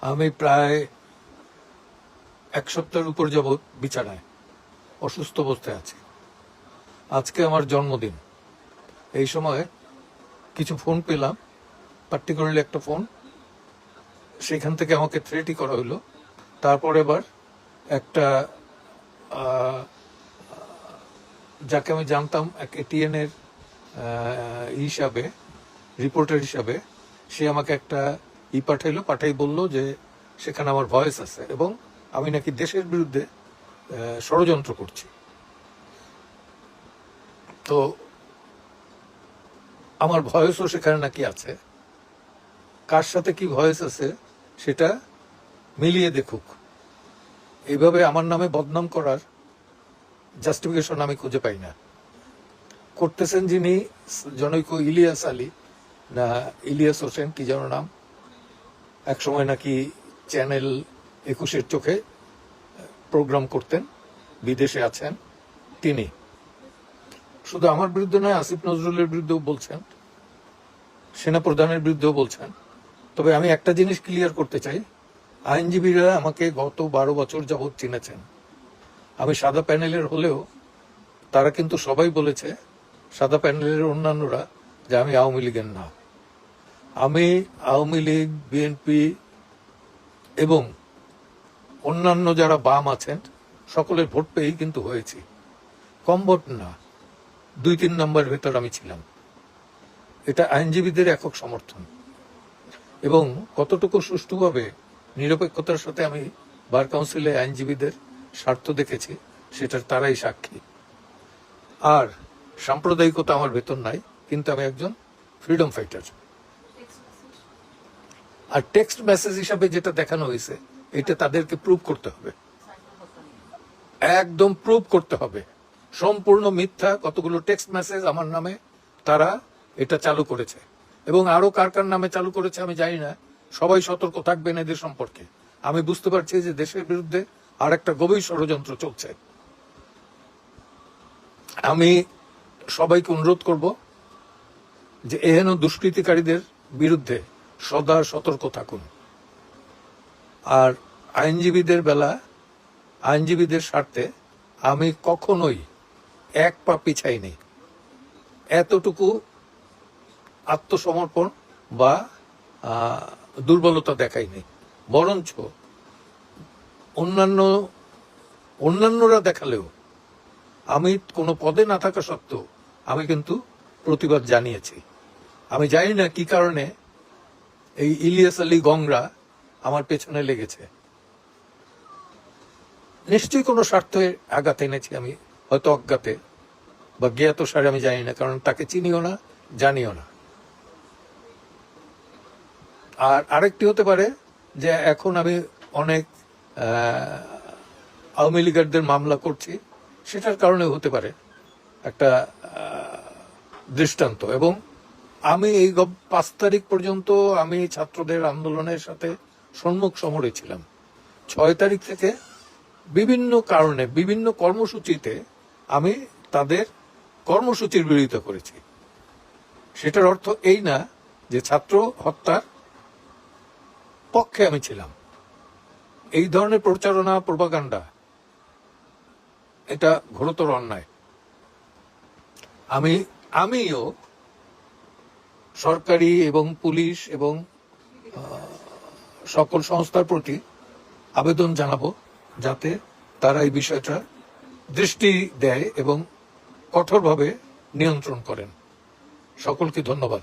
আমি প্রায় এক সপ্তাহের উপর যাবৎ বিছানায় অসুস্থ অবস্থায় আছি। আজকে আমার জন্মদিন। এই সময় কিছু ফোন পেলাম, পার্টিকুলারলি একটা ফোন, সেখান থেকে আমাকে থ্রেটই করা হলো। তারপর এবার একটা যাকে আমি জানতাম এক এটিএন এর হিসাবে, রিপোর্টার হিসাবে, সে আমাকে একটা পাঠাই বলল যে সেখানে আমার ভয়েস আছে এবং আমি নাকি দেশের বিরুদ্ধে ষড়যন্ত্র করছি। তো আমার ভয়েসও সেখানে নাকি আছে। কার সাথে কি ভয়েস আছে সেটা মিলিয়ে দেখুক। এইভাবে আমার নামে বদনাম করার জাস্টিফিকেশন আমি খুঁজে পাই না। করতেছেন যিনি জনৈক ইলিয়াস আলী, না ইলিয়াস হোসেন কি যেন নাম, একসময় নাকি চ্যানেল 21-এর চোখে প্রোগ্রাম করতেন, বিদেশে আছেন তিনি। শুধু আমার বিরুদ্ধে নয়, আসিফ নজরুলের বিরুদ্ধেও বলছেন, সেনাপ্রধানের বিরুদ্ধেও বলছেন। তবে আমি একটা জিনিস ক্লিয়ার করতে চাই, আইনজীবীরা আমাকে গত 12 বছর যাবৎ চিনেছেন। আমি সাদা প্যানেলের হলেও তারা কিন্তু সবাই বলেছে, সাদা প্যানেলের অন্যান্যরা, যে আমি আওয়ামী লীগের না। আমি আওয়ামী লীগ, বিএনপি এবং অন্যান্য যারা বাম আছেন সকলের ভোট পেয়েই কিন্তু হয়েছি। কম ভোট না, 2-3 নম্বরের ভেতর আমি ছিলাম। এটা আইনজীবীদের একক সমর্থন এবং কতটুকু সুষ্ঠুভাবে নিরপেক্ষতার সাথে আমি বার কাউন্সিলে আইনজীবীদের স্বার্থ দেখেছি সেটার তারাই সাক্ষী। আর সাম্প্রদায়িকতা আমার ভেতর নাই, কিন্তু আমি একজন ফ্রিডম ফাইটার। আর টেক্সট মেসেজ হিসাবে যেটা দেখানো হয়েছে, এটা তাদেরকে প্রুভ করতে হবে, একদম প্রুভ করতে হবে। সম্পূর্ণ মিথ্যা কতগুলো টেক্সট মেসেজ আমার নামে তারা এটা চালু করেছে এবং আরো কার কার নামে চালু করেছে আমি জানি না। সবাই সতর্ক থাকবেন এদের সম্পর্কে। আমি বুঝতে পারছি যে দেশের বিরুদ্ধে আর একটা গভীর ষড়যন্ত্র চলছে। আমি সবাইকে অনুরোধ করব যে এহেন দুষ্কৃতিকারীদের বিরুদ্ধে সদা সতর্ক থাকুন। আর আইনজীবীদের আইনজীবীদের স্বার্থে আমি কখনোই এক পা পিছাই নেই। এতটুকু আত্মসমর্পণ বা দুর্বলতা দেখাইনি, বরঞ্চ অন্যান্যরা দেখালেও আমি কোনো পদে না থাকা সত্ত্বেও আমি কিন্তু প্রতিবাদ জানিয়েছি। আমি জানি না কি কারণে এই ইলিয়াস আলী গংরা আমার পেছনে লেগেছে। নিশ্চয়ই কোনো স্বার্থে আঘাত এনেছি আমি, হয়তো অজ্ঞাতে বা জ্ঞাত সারে, আমি জানি না, কারণ তাকে চিনিও না, জানিও না। আর আরেকটি হতে পারে যে এখন আমি অনেক আওয়ামী লীগারদের মামলা করছি, সেটার কারণে হতে পারে একটা দৃষ্টান্ত। এবং আমি এই 5 তারিখ পর্যন্ত আমি ছাত্রদের আন্দোলনের সাথে সম্মুখ সমরে ছিলাম। 6 তারিখ থেকে বিভিন্ন কারণে বিভিন্ন কর্মসূচিতে আমি তাদের কর্মসূচির বিরোধিতা করেছি। সেটার অর্থ এই না যে ছাত্র হত্যার পক্ষে আমি ছিলাম। এই ধরনের প্রচারণা, প্রোপাগান্ডা, এটা ঘোরতর অন্যায়। আমিও সরকারি এবং পুলিশ এবং সকল সংস্থার প্রতি আবেদন জানাবো যাতে তারা এই বিষয়টা দৃষ্টি দেয় এবং কঠোরভাবে নিয়ন্ত্রণ করেন। সকলকে ধন্যবাদ।